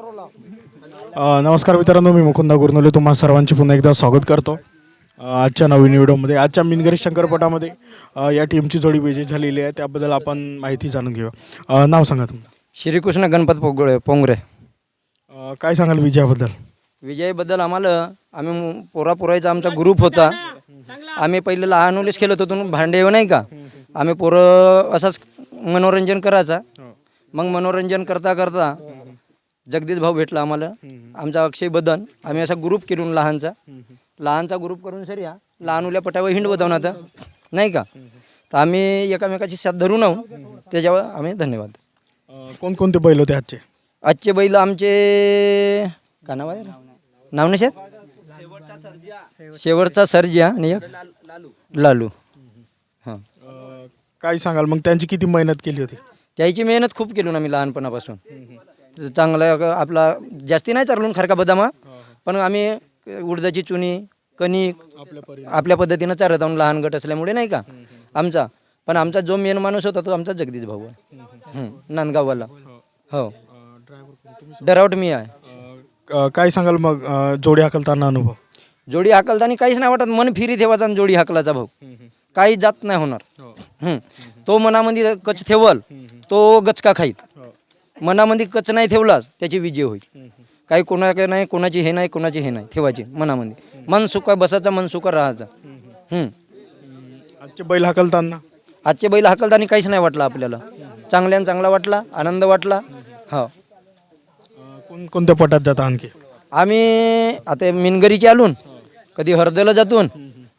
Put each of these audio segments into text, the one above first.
नमस्कार मित्रांनो, मी मुकुंद गुरनुले तुम्हा सर्वांचे पुन्हा एकदा स्वागत करतो आजच्या नवीन व्हिडिओमध्ये. आजच्या मिनगरी शंकरपटामध्ये या टीमची जोडी विजय झालेली आहे, त्याबद्दल आपण माहिती जाणून घेऊ. नाव सांगा तुमचं. श्रीकृष्ण गणपत पोंगरे. काय सांगाल विजयाबद्दल? विजयबद्दल आम्ही पोरायचा आमचा ग्रुप होता. आम्ही पहिले लहान मुलेच खेळत होतो, भांडे नाही का. आम्ही पोरं असंच मनोरंजन करायचा. मग मनोरंजन करता करता जगदीश भाऊ भेटला आम्हाला, आमचा अक्षय बदन. आम्ही असा ग्रुप केलून लहानचा ग्रुप करून सर या लहान उल्या पटावर हिंड बदवून आता नाही का. तर आम्ही एकामेकाची साथ धरून आहो, त्याच्यावर आम्ही धन्यवाद. कोणकोणते बैल होते आजचे बैल आमचे का नाव आहे, नाव नाही शेवटचा सर्जिया आणि एक लालू. हां, काय सांगाल मग त्यांची किती मेहनत केली होती? त्याची मेहनत खूप केली आम्ही लहानपणापासून. चांगला आपला जास्ती नाही चालून खरका बदामा, पण आम्ही उडदाची चुनी कणिक आपल्या पद्धतीनं चारत आहोत, लहान गट असल्यामुळे नाही का आमचा. पण आमचा जो मेन माणूस होता तो आमचा जगदीश भाऊ आहे, नांदगाववाला. हो, डरावट मी आहे. काय सांगाल मग जोडी हाकलताना अनुभव? जोडी हाकलताना काहीच नाही वाटत, मन फिरी ठेवायचा आणि जोडी हाकलाचा भाऊ, काही जात नाही होणार. तो मनामध्ये कच ठेवल तो गचका खाईल, मनामध्ये कच नाही ठेवलाच त्याची विजय होईल. काही कोणाकडे नाही, कोणाची हे नाही ठेवायची मनामध्ये. मन सुका बसायचा, मन सुका राहायचा. आजचे बैल आजचे बैल हाकलताना काहीच नाही वाटलं आपल्याला, चांगला वाटला, आनंद वाटला. हो, कोणकोणत्या पटात जाता आणखी? आम्ही आता मिनगरीचे आलून, कधी हरदला जातून,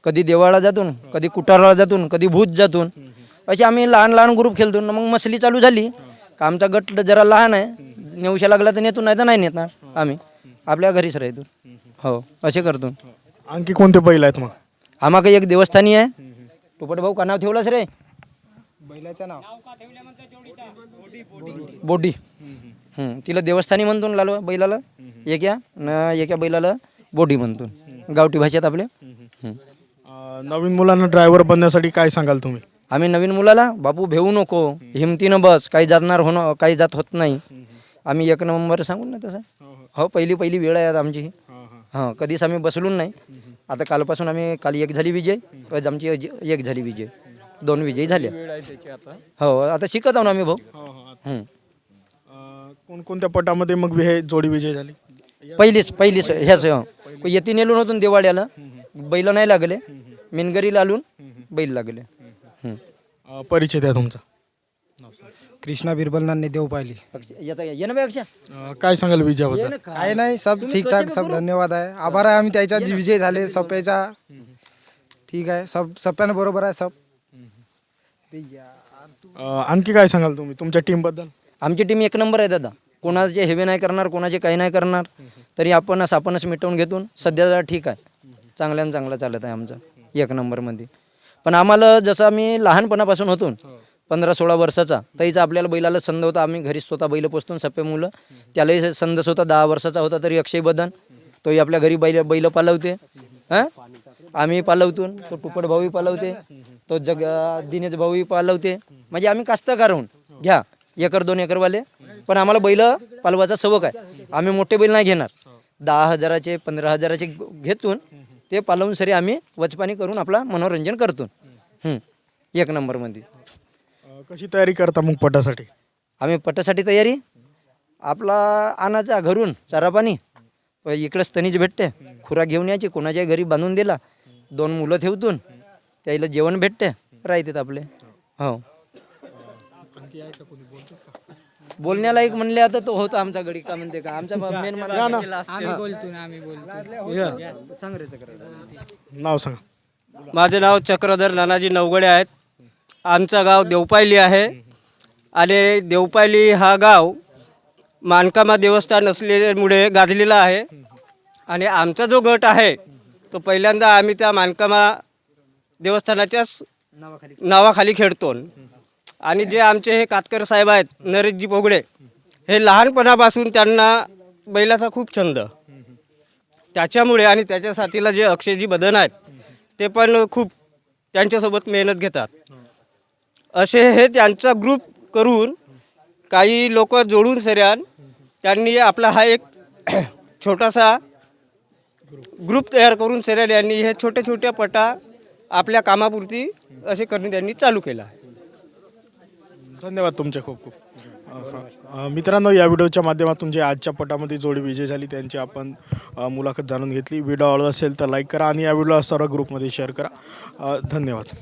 कधी देवाळा जातून, कधी कुटाराला जातून, कधी भूत जातून. असे आम्ही लहान ग्रुप खेळतो. मग मसली चालू झाली का आमचा गट जरा लहान आहे, नेऊशा लागला तर नेतो, नाही तर नाही नेणार. आम्ही आपल्या घरीच राहतो. हो, असे करतो. आणखी कोणते बैल आहेत मग? आम्हाला एक देवस्थानी आहे. टोपट भाऊ का नाव ठेवलंस रे बैलाचं नाव? बोडी. तिला देवस्थानी म्हणतो लालो बैलाला, एका बैलाला बोडी म्हणतो गावठी भाषेत आपल्या. नवीन मुलांना ड्रायव्हर बनण्यासाठी काय सांगाल तुम्ही? आम्ही नवीन मुलाला बापू भेऊ नको, हिमतीनं बस, काही काही जात होत नाही. आम्ही एक नंबर सांगून ना तसं. हो, पहिली वेळ आहे आता आमची. हां, कधीच आम्ही बसलून नाही. आता कालपासून काल एक झाली विजय, आज आमची एक झाली विजय, 2 विजय झाले. हो, आता शिकत आहो आम्ही भाऊ. कोणकोणत्या पटामध्ये मग हे जोडी विजय झाली? पहिलीच ह्याच येती नेलून होतून देवाड्याला बैल नाही लागले, मिनगरीला आलून बैल लागले. परिचय द्या तुमचा. कृष्णा बिरबल नाने देव पाहिली. काय सांगाल विजयाबद्दल? काय नाही, सब ठीक ठाक, सब धन्यवाद आहे, आभार आहे. आम्ही त्याच्या विजय झाले सप्प्याचा. ठीक आहे, सब सप्प्यानं बरोबर आहे सब. आणखी काय सांगाल तुम्ही तुमच्या टीम बद्दल? आमची टीम एक नंबर आहे दादा. कोणाचे हेवे नाही करणार, कोणाचे काही नाही करणार. तरी आपणच मिटवून घेतून सध्या ठीक आहे, चांगला चालत आहे आमचं एक नंबरमध्ये. पण आम्हाला जसं आम्ही लहानपणापासून होतो 15-16 वर्षाचा, तरीचा आपल्याला बैलाला संद होता. आम्ही घरी स्वतः बैल पोचतो सप्पे मुलं, त्यालाही संदच होता. 10 वर्षाचा होता तरी अक्षय बदन, तोही आपल्या घरी बैल पालवते. आम्ही पालवतो, तो टुपट भाऊही पालवते, तो दिनेश भाऊही पालवते. म्हणजे आम्ही कास्तकार होऊन घ्या 1-2 एकरवाले, पण आम्हाला बैल पालवायचा सवक आहे. आम्ही मोठे बैल नाही घेणार, 10,000चे 15,000चे घेतून ते पालवून सरी आम्ही वचपानी करून आपला मनोरंजन करतो. एक नंबरमध्ये. कशी तयारी करता मग पटासाठी? आम्ही पटासाठी तयारी आपला आणायचा घरून चारा पाणी, इकडंच तणीच भेटते, खुराक घेऊन यायची, कोणाच्या घरी बांधून दिला, 2 मुलं ठेवतून त्याला जेवण भेटते, राहतात आपले. हो, बोलण्याला एक म्हणले आता तो होता आमचा गडी का म्हणते का आमचा मेन नाव सांगा. माझे नाव चक्रधर नानाजी नवगडे आहेत. आमचं गाव देवपायली आहे आणि देवपायली हा गाव मानकामा देवस्थान असल्यामुळे गाजलेला आहे. आणि आमचा जो गट आहे तो पहिल्यांदा आम्ही त्या मानकामा देवस्थानाच्याच नावाखाली खेळतो. आणि जे आमचे हे कातकर साहेब आहेत नरेशजी पोगडे, हे लहानपणापासून त्यांना बैलाचा खूप छंद, त्याच्यामुळे आणि त्याच्या साथीला जे अक्षयजी बदन आहेत ते पण खूप त्यांच्यासोबत मेहनत घेतात. असे हे त्यांचा ग्रुप करून काही लोक जोडून सऱ्यान त्यांनी आपला हा एक छोटासा ग्रुप तयार करून सरेल यांनी हे छोटे छोटे पटा आपल्या कामापुरती असे करणे त्यांनी चालू केलं आहे. धन्यवाद तुमचे खूप खूप. मित्रांनो, या व्हिडिओच्या माध्यमातून जे आजच्या पटामध्ये जोडी विजय झाली त्यांची आपण मुलाखत जाणून घेतली. व्हिडिओ आवडला असेल तर लाईक करा आणि या व्हिडिओला सर्व ग्रुपमध्ये शेअर करा. धन्यवाद.